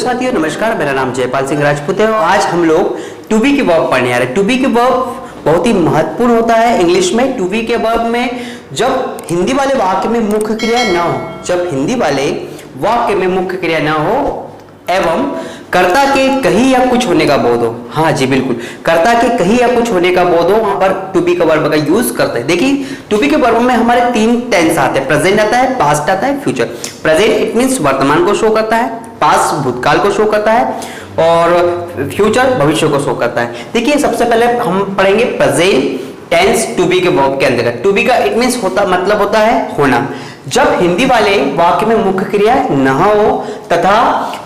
साथियों नमस्कार, मेरा नाम जयपाल सिंह राजपूत है और आज हम लोग टू बी के वर्ब पढ़ने आ रहे हैं। टू बी के वर्ब बहुत ही महत्वपूर्ण होता है इंग्लिश में। टू बी के वर्ब में जब हिंदी वाले वाक्य में मुख्य क्रिया ना हो, जब हिंदी वाले वाक्य में मुख्य क्रिया ना हो एवं कर्ता के कहीं या कुछ होने का बोध हो। हाँ जी बिल्कुल, कर्ता के कहीं या कुछ होने का बोध हो, वहां पर टू बी के वर्ब का यूज करते हैं। देखिए टू बी के वर्ब में हमारे तीन टेंस आते हैं, प्रेजेंट आता है, पास्ट आता है, फ्यूचर। प्रेजेंट इट मींस वर्तमान को शो करता है, पास्ट भूतकाल को शो करता है और फ्यूचर भविष्य को शो करता है। देखिए सबसे पहले हम पढ़ेंगे प्रेजेंट टेंस टू बी के वर्ब के अंतर्गत। टू बी का इट मींस होता मतलब होता है होना। जब हिंदी वाले वाक्य में मुख्य क्रिया न हो तथा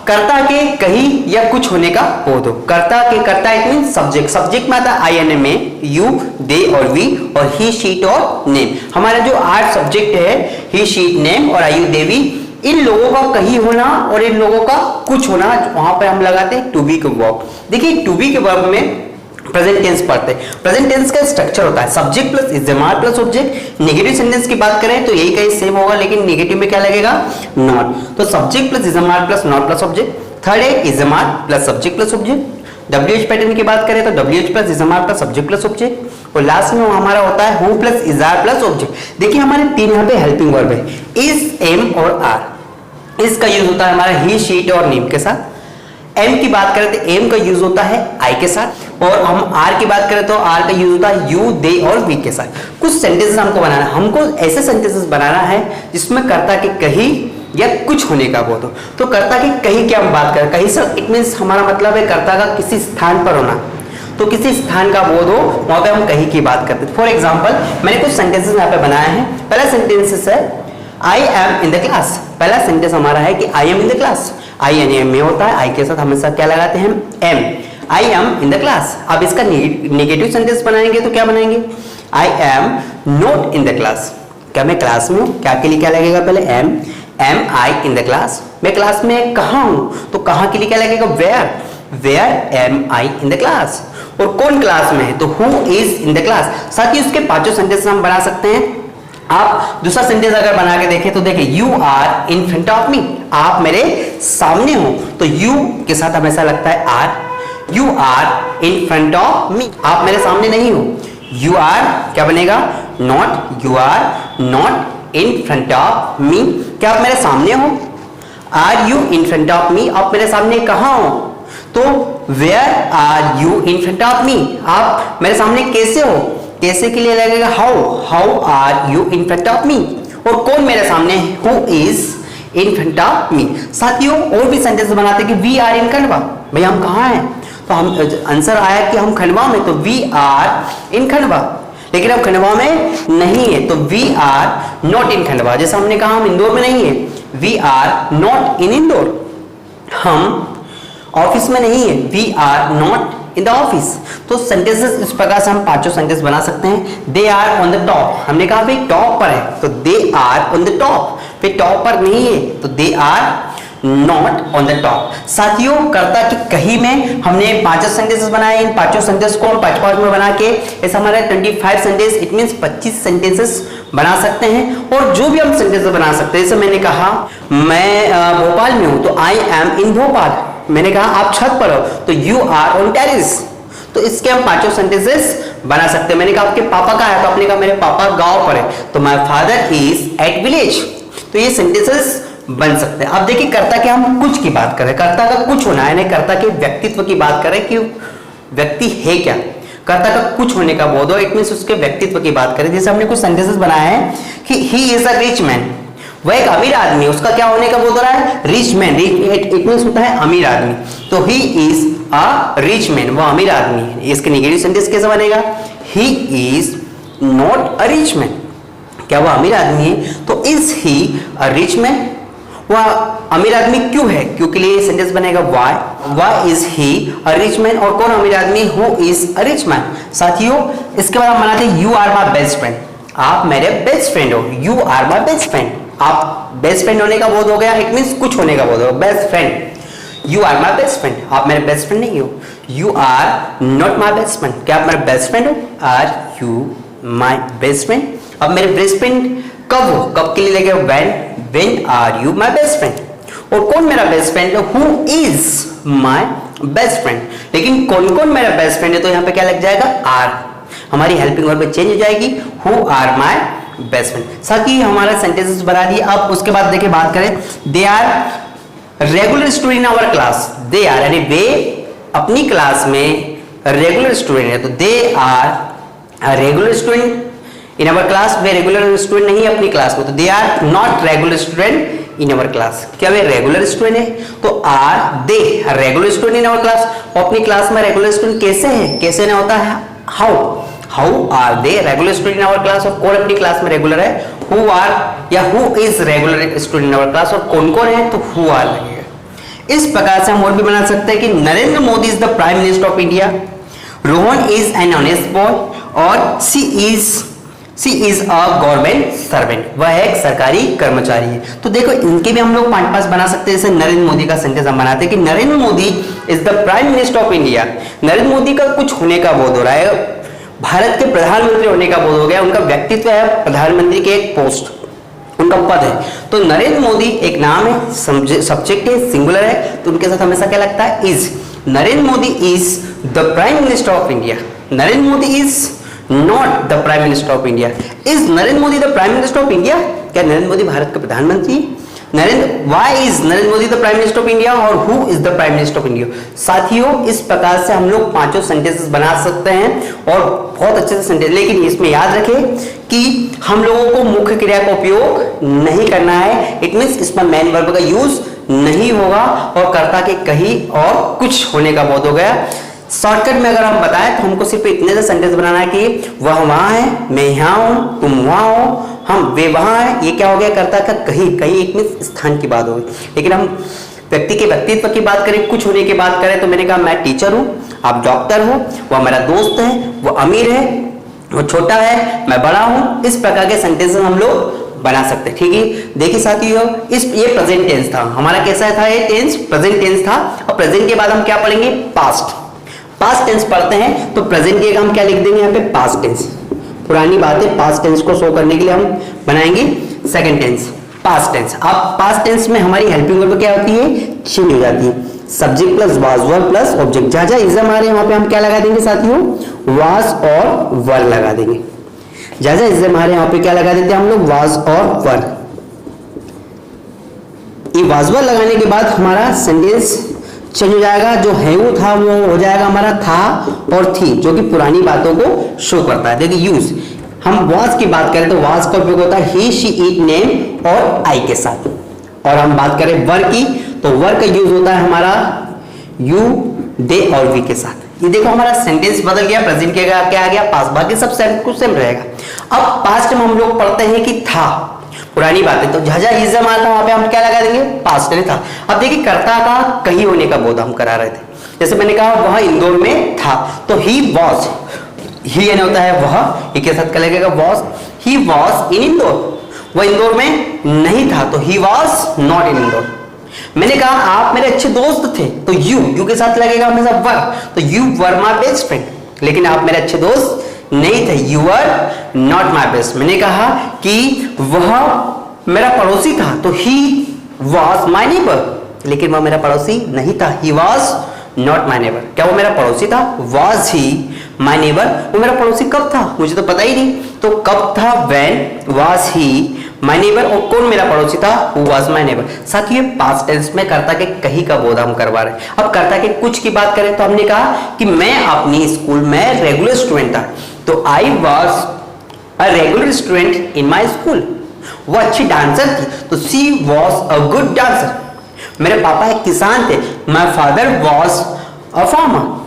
कर्ता के कहीं या कुछ होने का बोध हो। कर्ता इट मींस सब्जेक्ट, सब्जेक्ट में आता है आई एन ए में यू, दे और वी और ही, शीट और नेम। हमारा जो 8 सब्जेक्ट है ही, शीट, नेम और आयु, देवी, इन लोगों का कहीं होना और इन लोगों का कुछ होना, वहां पर हम लगाते हैं टू बी के वर्ब। देखिए टू बी के वर्ब में प्रेजेंट टेंस पढ़ते हैं। प्रेजेंट टेंस का स्ट्रक्चर होता है subject plus is am are plus object. Negative sentence की बात करें तो यही कहीं सेम होगा, लेकिन नेगेटिव में क्या लगेगा? नॉट। तो subject plus is am are plus not plus object. Third है is am are plus subject plus object. WH pattern की बात करें तो WH plus is am are plus subject plus object. और लास्ट में हमारा होता है who plus is are plus object. देखिए हमारे तीन यहाँ पे हेल्पिंग वर्ब है, इज, एम और आर। इसका यूज होता है हमारा ही, शीट और नेम के साथ। एम की बात करें तो एम का यूज होता है आई के साथ और हम आर की बात करें तो आर का यूज होता है यू, दे और वी के साथ। कुछ सेंटेंसेस हमको बनाना है, हमको ऐसे सेंटेंसेस बनाना है जिसमें कर्ता के कहीं या कुछ होने का बोध हो। तो कर्ता के कहीं क्या हम बात करें, कहीं से इट मींस हमारा मतलब है कर्ता का किसी स्थान पर होना। तो किसी स्थान का बोध हो वहां पे हम कहीं की बात करते हैं। फॉर एग्जाम्पल मैंने कुछ सेंटेंसेस यहाँ पे बनाए हैं। पहला सेंटेंस है I am in the class. पहला सेंटेंस हमारा है कि I am in the class. I and am में होता है, आई के साथ हमेशा क्या लगाते हैं? Am. I am in the class. अब इसका नेगेटिव सेंटेंस बनाएंगे तो क्या बनाएंगे? I am not in the class. क्या मैं क्लास में हूं? क्या के लिए क्या लगेगा? पहले am. Am I in the class. मैं क्लास में कहाँ हूं? तो कहाँ के लिए क्या लगेगा? Where. Where am I in the class. और कौन क्लास में है? तो who is in the class. साथ ही उसके पांचों सेंटेंस हम बना सकते हैं। आप दूसरा सेंटेंस अगर बना के देखें तो देखिए you are in front of me. आप मेरे सामने हो, तो यू के साथ हमेशा लगता है are. You are in front of me, आप मेरे सामने नहीं हो। यू आर क्या बनेगा? Not. You are not in front of me, क्या आप मेरे सामने हो? Are you in front of me, आप मेरे सामने कहाँ हो? तो where are you in front of me, आप मेरे सामने कैसे हो? कैसे के लिए लगेगा how are you in front of me. और कौन मेरे सामने? Who is in front of मी। साथियों और भी सेंटेंस बनाते कि वी आर इन खंडवा। भाई हम कहाँ हैं? तो हम आंसर आया कि हम खंडवा में, तो वी आर इन खंडवा। लेकिन हम खंडवा में नहीं है, तो we are not in Khandwa. जैसे हमने कहा हम इंदौर में नहीं है, we are not in Indore. हम ऑफिस में नहीं है, we are not in the office. तो सेंटेंसेस इस प्रकार से हम पांचों सेंटेंस बना सकते हैं। They are on the top, हमने कहा भाई टॉप पर है, तो they are on the top. फिर टॉप पर नहीं है तो they are not on the top. साथियों कर्ता की कहीं में हमने पांचों सेंटेंसेस बनाए। इन पांचों सेंटेंस को हम पांच में बना के ऐसा हमारा 25 सेंटेंस, इट मींस 25 सेंटेंसेस बना सकते हैं। और जो भी हम सेंटेंस बना सकते हैं, जैसे मैंने कहा मैं भोपाल में हूं, तो आई एम इन भोपाल। मैंने कहा आप छत पर हो, तो यू आर ऑन टेरेस। तो इसके हम पांचों सेंटेंसेस बना सकते हैं। मैंने कहा आपके पापा कहाँ है? तो आपने कहा मेरे पापा गांव पर है, तो my father is at village. तो ये सेंटेंसेस बन सकते हैं। अब देखिए कर्ता के हम कुछ की बात करें, कर्ता का कुछ होना है, कर्ता के व्यक्तित्व की बात करें कि व्यक्ति है क्या। कर्ता का कुछ होने का बोध हो, इट मींस उसके व्यक्तित्व की बात करें। जैसे हमने कुछ सेंटेंसेस बनाए हैं कि ही इज अ रिच मैन, वह एक अमीर आदमी है, उसका क्या होने का बोध हो रहा है? Rich man. इट मींस होता है अमीर आदमी, तो he is a rich man, वह अमीर आदमी है। इसके नेगेटिव सेंटेंस कैसे बनेगा? He is not a rich man, क्या वह अमीर आदमी है? तो is he a rich man, वह अमीर आदमी क्यों है? क्योंकि लिए सेंटेंस बनेगा why is he a rich man. और कौन अमीर आदमी? Who is a rich man. साथियों इसके बाद हम बनाते हैं you are my best friend, आप मेरे बेस्ट फ्रेंड हो। You are my best friend, आप बेस्ट फ्रेंड होने का बोध हो गया, इट मींस कुछ होने का बोध हो, best friend. You are my best friend, आप मेरे बेस्ट फ्रेंड नहीं हो। You are not my best friend, क्या आप मेरे बेस्ट फ्रेंड हो? Are you my best friend. अब मेरे बेस्ट फ्रेंड कब हो? कब के लिए लगेगा? When are you my best friend. और कौन मेरा बेस्ट फ्रेंड है, who is my best friend. लेकिन कौन कौन मेरा बेस्ट फ्रेंड है, तो यहाँ पे क्या लग जाएगा, आर, हमारी हेल्पिंग वर्ब चेंज हो जाएगी, who are my best friend. साथ ही हमारा सेंटेंसेस बना दिए। अब उसके बाद देखिए बात करें, they are regular student in our class, they are यानी वे अपनी क्लास में रेगुलर स्टूडेंट है, तो they are regular student in our class, वे रेगुलर स्टूडेंट नहीं है अपनी क्लास में, तो they are not regular student in our class. क्या वे रेगुलर स्टूडेंट है, तो are they regular student in our class, और अपनी क्लास में रेगुलर स्टूडेंट कैसे है, कैसे ना होता है, how are they regular student in our class, और कौन अपनी क्लास में रेगुलर है, हु आर या who is regular student in our class, और कौन कौन है, तो हु आर लगेगा। इस प्रकार से हम और भी बना सकते हैं कि Narendra Modi is the prime minister of India, Rohan is an honest boy, और सी इज अ गवर्नमेंट सर्वेंट, वह एक सरकारी कर्मचारी है। तो देखो इनके भी हम लोग 5 बना सकते हैं। जैसे नरेंद्र मोदी का सेंटेंस हम बनाते हैं कि Narendra Modi is the prime minister of India, Narendra Modi का कुछ होने का बोध हो रहा है, भारत के प्रधानमंत्री होने का बोध हो गया, उनका व्यक्तित्व है प्रधानमंत्री के एक पोस्ट, उनका पद है। तो नरेंद्र मोदी एक नाम है, सब्जेक्ट है, सिंगुलर है, तो उनके साथ हमेशा क्या लगता है, is. Narendra Modi is the prime minister of India, Narendra Modi is not the prime minister of India. Is Narendra Modi the prime minister of India, क्या नरेंद्र मोदी भारत के प्रधानमंत्री, why is Narendra Modi the prime minister of India, और who is the prime minister of India. साथियों इस प्रकार से हम लोग 5 सेंटेंसेस बना सकते हैं और बहुत अच्छे से सेंटेंस, लेकिन इसमें याद रखें कि हम लोगों को मुख्य क्रिया का उपयोग नहीं करना है। इट मींस इसमें मेन वर्ब का यूज नहीं होगा और कर्ता के कहीं और कुछ होने का बोध हो गया। शॉर्टकट में अगर हम बताएं तो हमको सिर्फ इतने से सेंटेंस बनाना है कि वह वहां है, मैं यहाँ हूं, तुम वहां हो, हम वे वहां है। ये क्या हो गया, कर्ता का कहीं, कहीं एक में स्थान की बात हो गई। लेकिन हम व्यक्ति के व्यक्तित्व की बात करें, कुछ होने की बात करें, तो मैंने कहा मैं टीचर हूं, आप डॉक्टर हो, वह मेरा दोस्त है, वो अमीर है, वो छोटा है, मैं बड़ा हूं। इस प्रकार के सेंटेंस हम लोग बना सकते हैं। ठीक है, देखिए साथियों ये प्रेजेंट टेंस था हमारा, कैसा था ये टेंस, प्रेजेंट टेंस था। और प्रेजेंट के बाद हम क्या पढ़ेंगे, पास्ट टेंस पढ़ते हैं। तो प्रेजेंट के हम क्या लिख देंगे यहाँ पे, पास्ट टेंस, पुरानी बातें पास्ट टेंस को शो करने के लिए हम बनाएंगे सेकंड टेंस, पास्ट टेंस। अब पास्ट टेंस में हमारी हेल्पिंग वर्ब क्या होती है, चेंज हो जाती है, subject plus was verb plus object. जहां जहां इज हमारे वहां पे हम क्या लगा देंगे साथियों, वाज और वर लगा देंगे। जहां जहां इज हमारे वहां पे क्या लगा देते हैं हम लोग, वाज और वर। ये वाज वर लगाने के बाद हमारा सेंटेंस चेंज हो जाएगा, जो है वो था वो हो जाएगा हमारा था और थी, जो कि पुरानी बातों को शो करता है। देखिए यूज, हम वाज की बात करें तो वाज का उपयोग होता है ही, शी, इट, नेम और आई के साथ। और हम बात करें वर की तो वर का यूज होता है हमारा यू, दे और वी के साथ। ये देखो हमारा सेंटेंस बदल गया, प्रेजेंट के क्या आ गया, पास्ट, बाकी सब कुछ सेम रहेगा। अब पास्ट में हम लोग पढ़ते हैं कि था, पुरानी बातें, तो जहां जहां इज आता वहां पे हम क्या लगा देंगे, पास्ट में था। अब देखिए कर्ता का कहीं होने का बोध हम करा रहे थे, जैसे मैंने कहा वह इंदौर में था, तो ही वॉज, ही यानी होता है वह, ही के साथ क्या लगेगा, was, he was in Indore, वह इंदौर में नहीं था, तो he was not in Indore. मैंने कहा आप मेरे अच्छे दोस्त थे, तो यू के साथ लगेगा हमेशा वर, तो you were my best friend, लेकिन आप मेरे अच्छे दोस्त नहीं थे, you are not my best. मैंने कहा कि वह मेरा पड़ोसी था, तो ही वॉज माई नेबर, लेकिन वह मेरा पड़ोसी नहीं था, he was not my neighbour. क्या वो मेरा पड़ोसी था, वॉज ही माई नेबर, वो मेरा पड़ोसी कब था, मुझे तो पता ही नहीं, तो कब था, when was he my neighbour, और कौन मेरा पड़ोसी था, हु वॉज माई नेबर। साथ ही पास्ट टेंस में कर्ता के कहीं का बोध हम करवा रहे हैं। अब कर्ता के कुछ की बात करें तो हमने कहा कि मैं अपनी स्कूल में रेगुलर स्टूडेंट था, तो I was a regular student in my school. वो अच्छी डांसर थी, तो सी वॉज अ गुड डांसर। मेरे पापा एक किसान थे, my father was a farmer.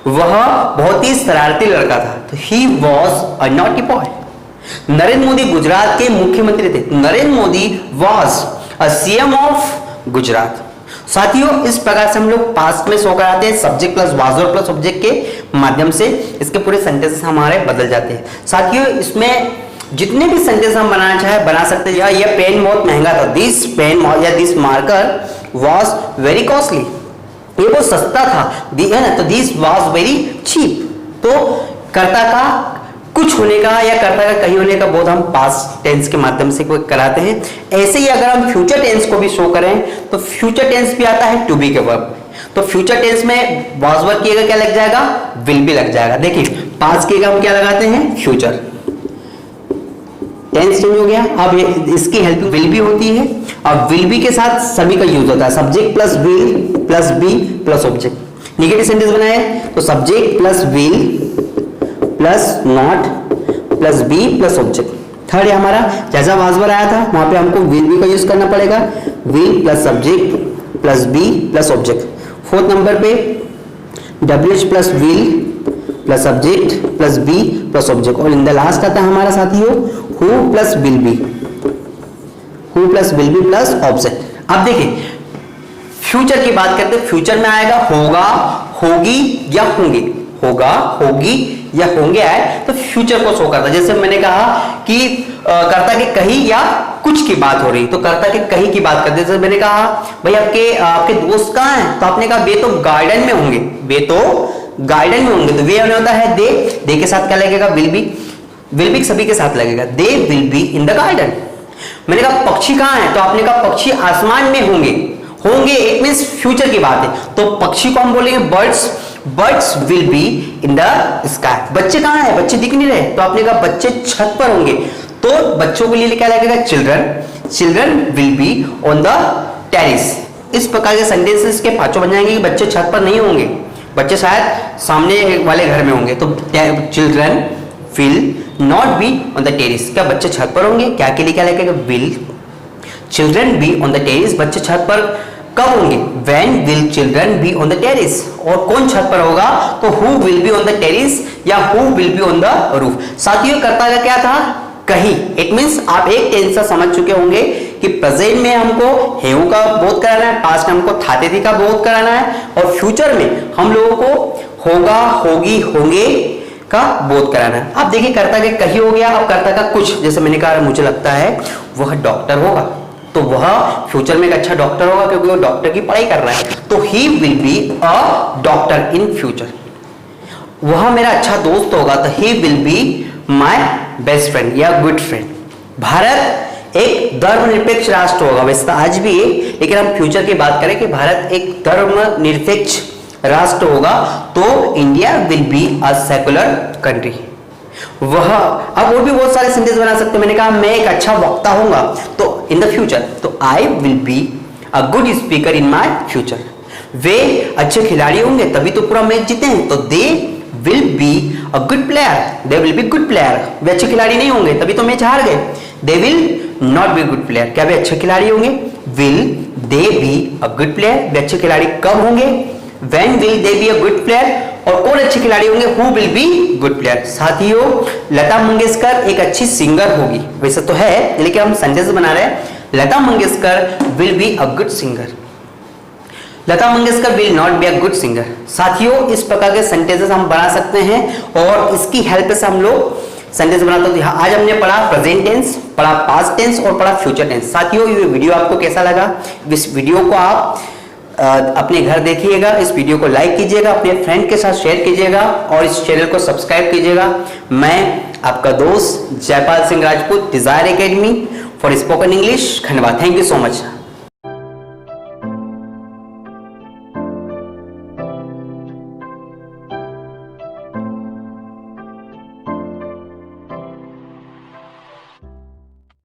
वह बहुत ही शरारती लड़का था, तो he was a naughty boy. Narendra Modi Gujarat के मुख्यमंत्री थे, Narendra Modi was a CM of Gujarat. साथियों इस प्रकार से हम लोग पास्ट में शो कराते हैं, सब्जेक्ट प्लस वाज और प्लस ऑब्जेक्ट के माध्यम से इसके पूरे सेंटेंसेस हमारे बदल जाते हैं। साथियों इसमें जितने भी सेंटेंस हम बनाना चाहे बना सकते हैं। यह पेन बहुत महंगा था, दिस पेन या this marker was very costly, ये बहुत सस्ता था, है ना, तो दिस वॉज वेरी चीप। तो कर्ता का कुछ होने का या कर्ता का कहीं होने का बोध हम पास्ट टेंस के माध्यम से कराते हैं। ऐसे ही अगर हम फ्यूचर टेंस को भी शो करें तो फ्यूचर टेंस भी आता है टू बी के वर्ब। तो फ्यूचर टेंस में वाज वर्ब की जगह क्या लग जाएगा, विल बी लग जाएगा। देखिए पास्ट की जगह हम क्या लगाते हैं, फ्यूचर। टेंस चेंज हो गया, अब इसकी हेल्पिंग विल बी होती है। अब विल बी के साथ सभी का यूज होता है, subject plus will plus be plus object. Negative sentence बनाए तो subject plus will plus not plus be plus object. Third है हमारा, जैसा वाज वर्ब आया था वहां पे हमको विल बी का यूज करना पड़ेगा, will plus subject plus be plus object. Fourth number पे WH plus will plus subject plus be plus object. और इन द लास्ट आता है हमारा साथियों who plus will be, who plus will be plus object. अब देखिए future की बात करते हैं, फ्यूचर में आएगा होगा, होगी या होंगे। होगा, होगी या होंगे आए तो फ्यूचर को शो करता है। जैसे मैंने कहा कि कर्ता के कहीं या कुछ की बात हो रही, तो कर्ता के कहीं की बात करते। जैसे मैंने कहा भाई आपके दोस्त कहाँ हैं, तो आपने कहा वे तो गार्डन में होंगे, वे तो गार्डन में होंगे। तो वे होता है दे के साथ क्या लगेगा, विल बी सभी के साथ लगेगा, दे will be in the garden. मैंने कहा पक्षी कहाँ है, तो आपने कहा पक्षी आसमान में होंगे। इट मींस फ्यूचर की बात है, तो पक्षी को हम बोलेंगे birds will be in the sky. बच्चे कहाँ हैं, बच्चे दिख नहीं रहे, तो आपने कहा बच्चे छत पर होंगे, तो बच्चों के लिए क्या लगेगा, children will be on the terrace. इस प्रकार के सेंटेंसेस के पांचों बन जाएंगे कि बच्चे छत पर नहीं होंगे, बच्चे शायद सामने वाले घर में होंगे। तो children will not be on the terrace, क्या बच्चे छत पर होंगे, क्या के लिए क्या लगेगा, will. Children be on the terrace, बच्चे छत पर कब होंगे, when will children be on the terrace। और कौन छत पर होगा, तो who will be on the terrace या who will be on the roof। साथियों कर्ता का क्या था, कहीं। इट मींस आप एक टेंस से समझ चुके होंगे कि प्रेजेंट में हमको हेउ का बोध कराना है, पास्ट में हमको थाते थी का बोध कराना है, और फ्यूचर में हम लोगों को होगा, होगी, होंगे का बोध कराना है। अब देखिए कर्ता के कहीं हो गया, अब कर्ता का कुछ, जैसे मैंने कहा मुझे लगता है वह डॉक्टर होगा, तो वह फ्यूचर में एक अच्छा डॉक्टर होगा क्योंकि वो डॉक्टर की पढ़ाई कर रहा है, तो he will be a doctor in future. वह मेरा अच्छा दोस्त होगा, तो he will be my best friend या गुड फ्रेंड। भारत एक धर्मनिरपेक्ष राष्ट्र होगा, वैसे तो आज भी है, लेकिन हम फ्यूचर की बात करें कि भारत एक धर्मनिरपेक्ष राष्ट्र होगा, तो India will be a secular country. वह अब और भी बहुत सारे सेंटेंस बना सकते हैं। मैंने कहा मैं एक अच्छा वक्ता होऊंगा, तो इन द फ्यूचर, तो I will be a good speaker in my future. वे अच्छे खिलाड़ी होंगे तभी तो पूरा मैच जीते हैं, तो they will be a good player, they will be good player. वे अच्छे खिलाड़ी नहीं होंगे तभी तो मैच हार गए, they will not be good player. क्या वे अच्छे खिलाड़ी होंगे, will they be a good player. वे अच्छे खिलाड़ी कब होंगे, when will they be a good player. और कौन अच्छे खिलाड़ी होंगे, who will be good player. साथियों लता मंगेशकर एक अच्छी सिंगर होगी, वैसे तो है लेकिन हम सेंटेंस बना रहे हैं, Lata Mangeshkar will be a good singer, Lata Mangeshkar will not be a good singer. साथियों इस प्रकार के सेंटेंसेस हम बना सकते हैं और इसकी हेल्प से हम लोग सेंटेंस बनाते हैं। आज हमने पढ़ा प्रेजेंट टेंस, पढ़ा पास्ट टेंस और पढ़ा फ्यूचर टेंस। साथियों ये वीडियो आपको कैसा लगा, इस वीडियो को आप अपने घर देखिएगा, इस वीडियो को लाइक कीजिएगा, अपने फ्रेंड के साथ शेयर कीजिएगा और इस चैनल को सब्सक्राइब कीजिएगा। मैं आपका दोस्त Jaipal Singh Rajput, desire academy for spoken English, धन्यवाद। Thank you so much.